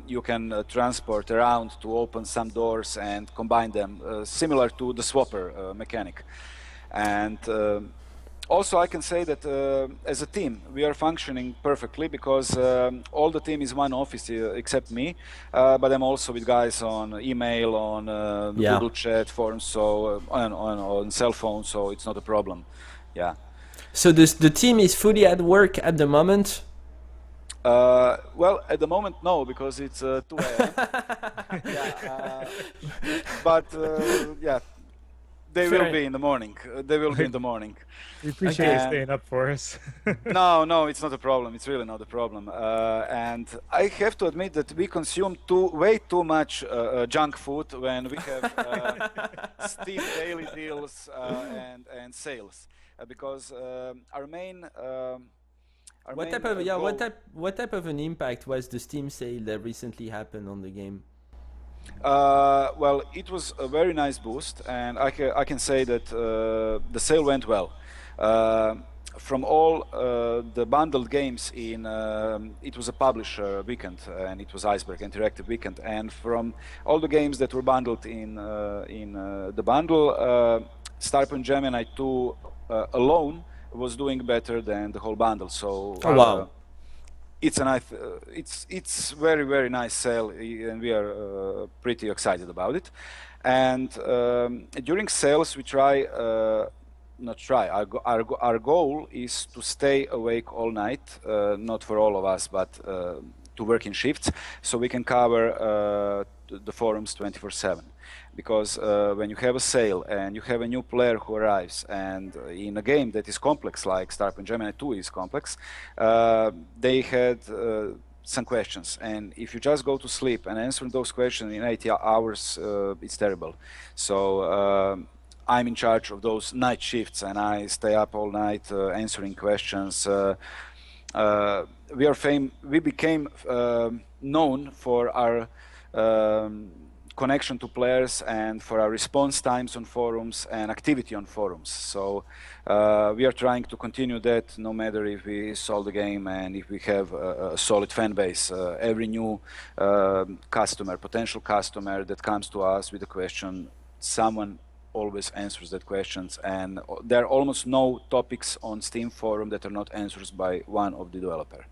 you can transport around to open some doors and combine them, similar to the Swapper mechanic. And also I can say that as a team we are functioning perfectly, because all the team is one office except me, but I'm also with guys on email, on Google chat forums, so on cell phone, so it's not a problem. Yeah. So the team is fully at work at the moment? Well, at the moment, no, because it's 2 a.m. But yeah. They will be in the morning. We appreciate you staying up for us. No, it's not a problem. It's really not a problem. And I have to admit that we consume way too much junk food when we have Steam daily deals and sales. because our main what type of an impact was the Steam sale that recently happened on the game? Well, it was a very nice boost, and I can say that the sale went well. From all the bundled games in, it was a publisher weekend, and it was Iceberg Interactive weekend. And from all the games that were bundled in the bundle, Starpoint Gemini 2 alone was doing better than the whole bundle. So wow. It's a nice, it's very nice sale, and we are pretty excited about it. And during sales, we try, our goal is to stay awake all night, not for all of us, but to work in shifts, so we can cover the forums 24/7. Because when you have a sale and you have a new player who arrives, and in a game that is complex, like Starpoint Gemini 2 is complex, they had some questions, and if you just go to sleep and answer those questions in 8 hours, it's terrible. So I'm in charge of those night shifts, and I stay up all night answering questions. We became known for our connection to players and for our response times on forums and activity on forums. So we are trying to continue that, no matter if we solve the game and if we have a solid fan base. Every new potential customer that comes to us with a question, someone always answers that questions, and there are almost no topics on Steam forum that are not answered by one of the developer.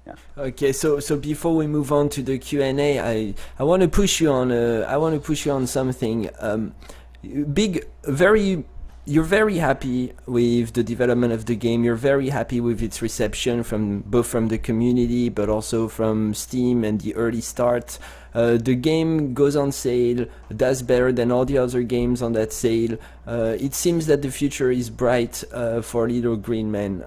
Yeah. Okay, so before we move on to the Q&A, I want to push you on something. You're very happy with the development of the game. You're very happy with its reception both from the community, but also from Steam and the early start. The game goes on sale, does better than all the other games on that sale. It seems that the future is bright for Little Green Man.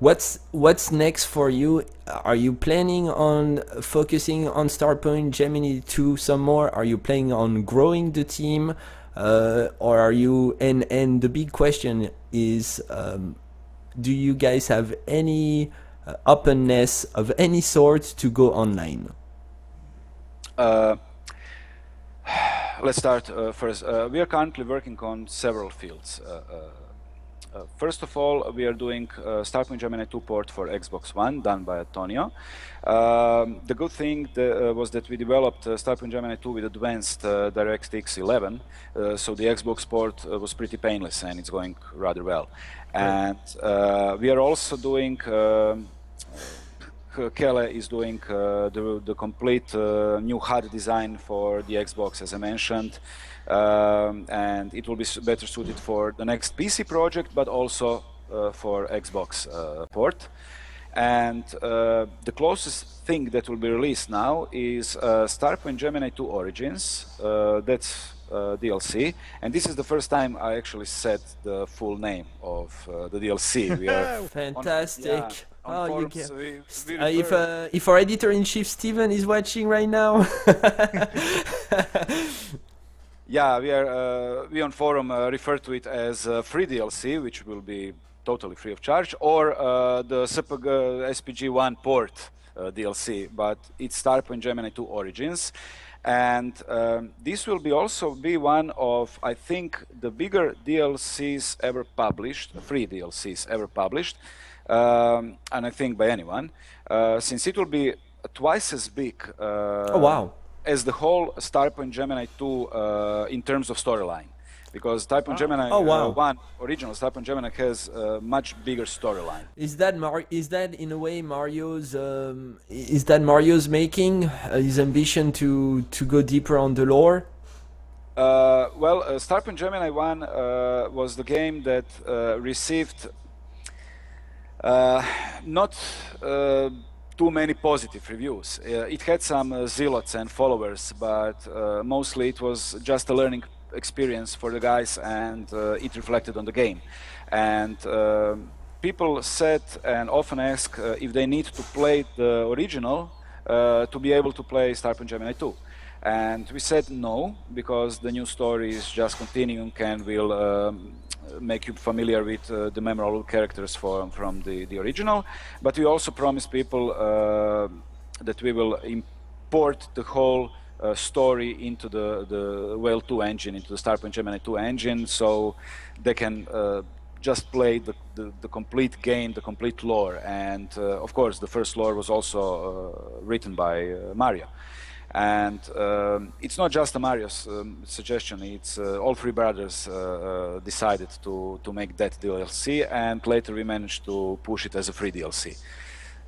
What's next for you? Are you planning on focusing on Starpoint Gemini 2 some more? Are you planning on growing the team? Or are you, and the big question is, do you guys have any openness of any sort to go online? Let's start first. We are currently working on several fields. First of all, we are doing Starpoint Gemini 2 port for Xbox One, done by Antonio. The good thing was that we developed Starpoint Gemini 2 with advanced DirectX 11, so the Xbox port was pretty painless, and it's going rather well. And we are also doing, Kele is doing the complete new HUD design for the Xbox, as I mentioned. And it will be better suited for the next PC project, but also for Xbox port. And the closest thing that will be released now is Starpoint Gemini 2 Origins. That's DLC, and this is the first time I actually said the full name of the DLC. We are fantastic. If our editor-in-chief Steven is watching right now. Yeah, we on forum refer to it as free DLC, which will be totally free of charge, or the SPG1 port DLC, but it's Starpoint Gemini 2 Origins. And this will also be one of, I think, the bigger DLCs ever published, free DLCs ever published, and I think by anyone, since it will be twice as big. Oh, wow. As the whole Starpoint Gemini 2 in terms of storyline, because Starpoint Gemini 1, original Starpoint Gemini, has a much bigger storyline. Is that in a way Mario's? Is that Mario's making his ambition to go deeper on the lore? Well, Starpoint Gemini 1 was the game that received not too many positive reviews. It had some zealots and followers, but mostly it was just a learning experience for the guys, and it reflected on the game. And people said and often ask if they need to play the original to be able to play Starpoint Gemini 2. And we said no, because the new story is just continuing and will make you familiar with the memorable characters from the original. But we also promised people that we will import the whole story into the Whale 2 engine, into the Starpoint Gemini 2 engine, so they can just play the complete game, the complete lore. And of course, the first lore was also written by Mario. And it's not just a Mario's suggestion, it's all three brothers decided to make that DLC, and later we managed to push it as a free DLC.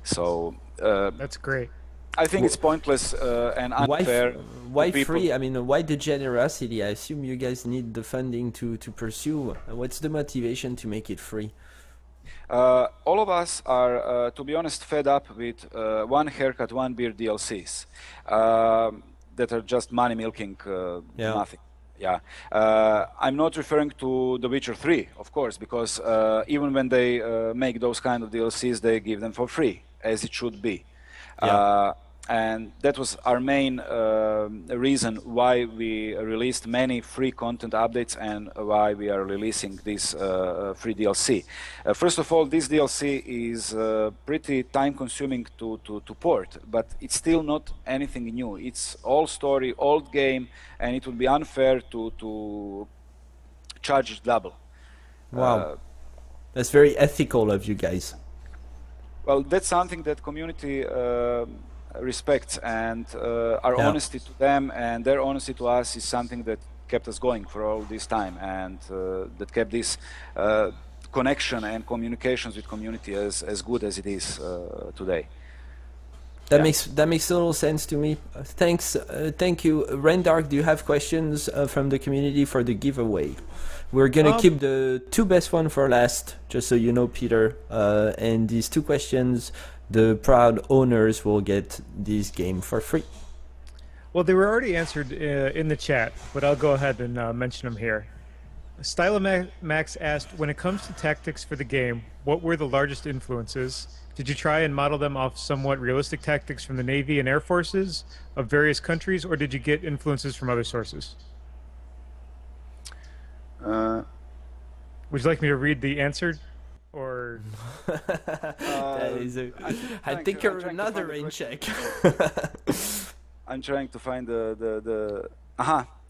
So That's great. I think it's pointless and unfair. Why free? I mean, why the generosity? I assume you guys need the funding to pursue. What's the motivation to make it free? All of us are, to be honest, fed up with one haircut, one beard DLCs that are just money milking nothing. Yeah, I'm not referring to The Witcher 3, of course, because even when they make those kind of DLCs, they give them for free, as it should be. Yeah. And that was our main reason why we released many free content updates and why we are releasing this free DLC. First of all, this DLC is pretty time-consuming to port, but it's still not anything new. It's old story, old game, and it would be unfair to charge it double. Wow, that's very ethical of you guys. Well, that's something that community respects, and our honesty to them and their honesty to us is something that kept us going for all this time, and that kept this connection and communications with community as good as it is today. That makes total sense to me. Thanks, thank you, Rendark. Do you have questions from the community for the giveaway? We're gonna keep the two best one for last, just so you know, Peter. And these two questions, the proud owners will get this game for free. Well, they were already answered in the chat, but I'll go ahead and mention them here. Stylomax asked, when it comes to tactics for the game, what were the largest influences? Did you try and model them off somewhat realistic tactics from the Navy and Air Forces of various countries, or did you get influences from other sources? Would you like me to read the answer? Or I think you're another rain check. I'm trying to find the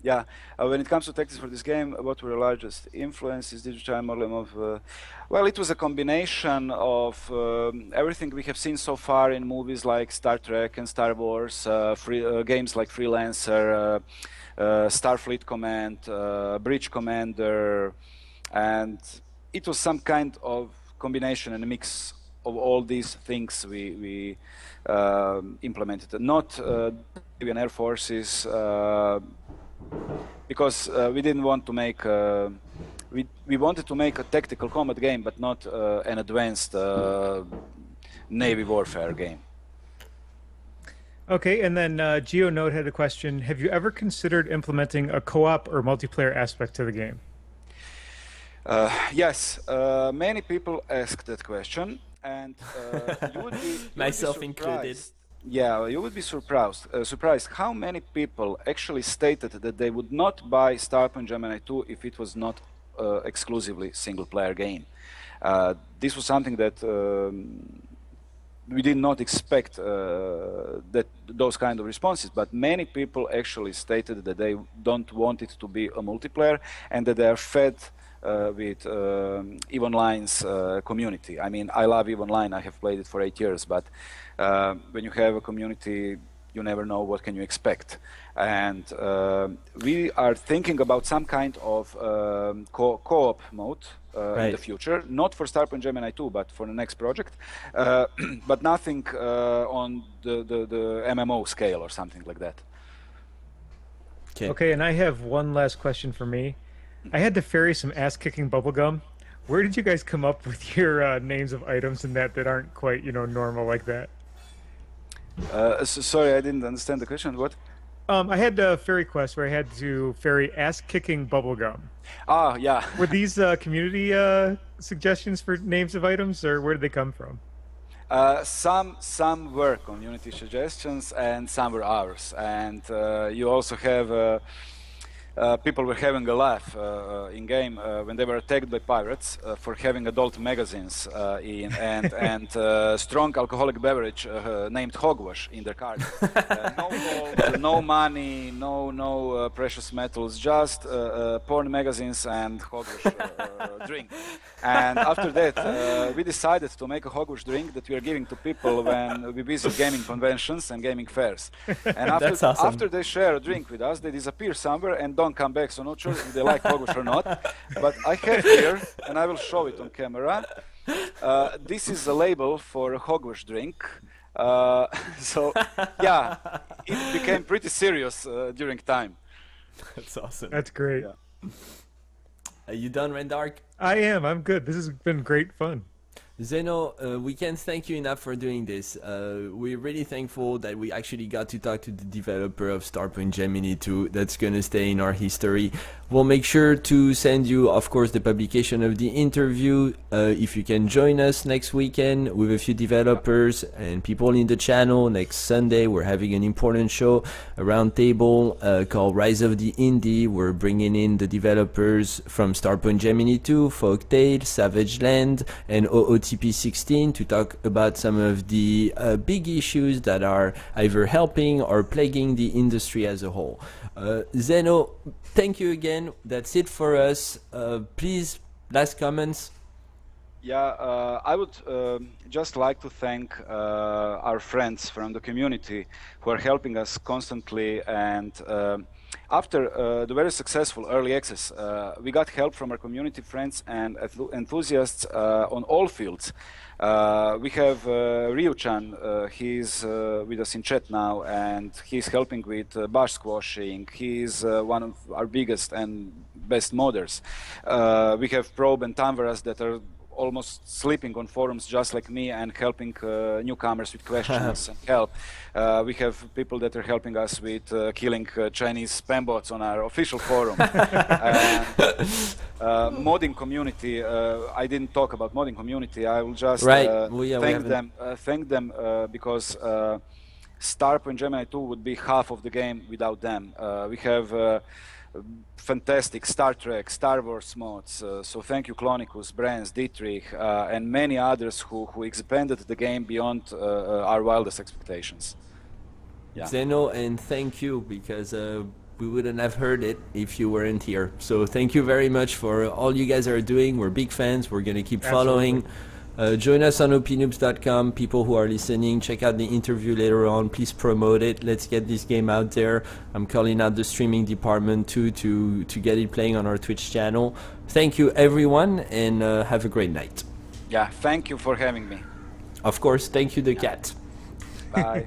yeah. When it comes to tactics for this game, what were the largest influences? Did you try modeling of? Well, it was a combination of everything we have seen so far in movies like Star Trek and Star Wars, games like Freelancer, Starfleet Command, Bridge Commander, and it was some kind of combination and a mix of all these things we implemented. Not Navy Air Forces, because we didn't want to make we wanted to make a tactical combat game, but not an advanced Navy warfare game. Okay, and then GeoNode had a question. Have you ever considered implementing a co-op or multiplayer aspect to the game? Yes, many people ask that question, and you would be myself included. Yeah, you would be surprised how many people actually stated that they would not buy Starpoint Gemini 2 if it was not exclusively single-player game. This was something that we did not expect those kind of responses, but many people actually stated that they don't want it to be a multiplayer and that they are fed with EVE Online's community. I mean, I love EVE Online. I have played it for 8 years, but when you have a community, you never know what can you expect. And we are thinking about some kind of co-op mode in the future, not for Starpoint Gemini 2, but for the next project, but nothing on the MMO scale or something like that. Okay, and I have one last question for me. I had to ferry some ass-kicking bubblegum. Where did you guys come up with your names of items and that aren't quite, normal like that? Sorry, I didn't understand the question. What? I had a ferry quest where I had to ferry ass-kicking bubblegum. Ah, yeah. Were these community suggestions for names of items, or where did they come from? Some were community suggestions and some were ours. And you also have people were having a laugh in game when they were attacked by pirates for having adult magazines and strong alcoholic beverage named hogwash in their cargo. No gold, no money, no precious metals, just porn magazines and hogwash drink. And after that, we decided to make a hogwash drink that we are giving to people when we visit gaming conventions and gaming fairs. And after they share a drink with us, they disappear somewhere and don't come back. So not sure if they like hogwash or not. But I have here, and I will show it on camera. This is a label for a hogwash drink. So yeah, it became pretty serious during time. That's awesome. That's great. Yeah. Are you done, Rendark? I am. I'm good. This has been great fun. Zeno, we can't thank you enough for doing this. We're really thankful that we actually got to talk to the developer of Starpoint Gemini 2. That's going to stay in our history. We'll make sure to send you, of course, the publication of the interview. If you can join us next weekend with a few developers and people in the channel. Next Sunday, we're having an important show, a roundtable called Rise of the Indie. We're bringing in the developers from Starpoint Gemini 2, Folktale, Savage Land, and OOTP16 to talk about some of the big issues that are either helping or plaguing the industry as a whole. Zeno, thank you again. That's it for us. Please, last comments. Yeah, I would just like to thank our friends from the community who are helping us constantly. And after the very successful early access, we got help from our community friends and enthusiasts on all fields. We have Ryu-chan, he's with us in chat now, and he's helping with bash squashing. He's one of our biggest and best modders. We have Probe and Tamveras that are almost sleeping on forums just like me and helping newcomers with questions and help. We have people that are helping us with killing Chinese spam bots on our official forum. Modding community, I didn't talk about modding community. I will just thank them because Starpoint Gemini 2 would be half of the game without them. We have fantastic Star Trek, Star Wars mods. So thank you, Clonicus, Brands, Dietrich, and many others who expanded the game beyond our wildest expectations. Yeah. Zeno, and thank you, because we wouldn't have heard it if you weren't here. So thank you very much for all you guys are doing. We're big fans. We're going to keep following. Join us on opnoobs.com. People who are listening, check out the interview later on. Please promote it. Let's get this game out there. I'm calling out the streaming department too to get it playing on our Twitch channel. Thank you, everyone, and have a great night. Yeah, thank you for having me. Of course, thank you, the cat. Bye.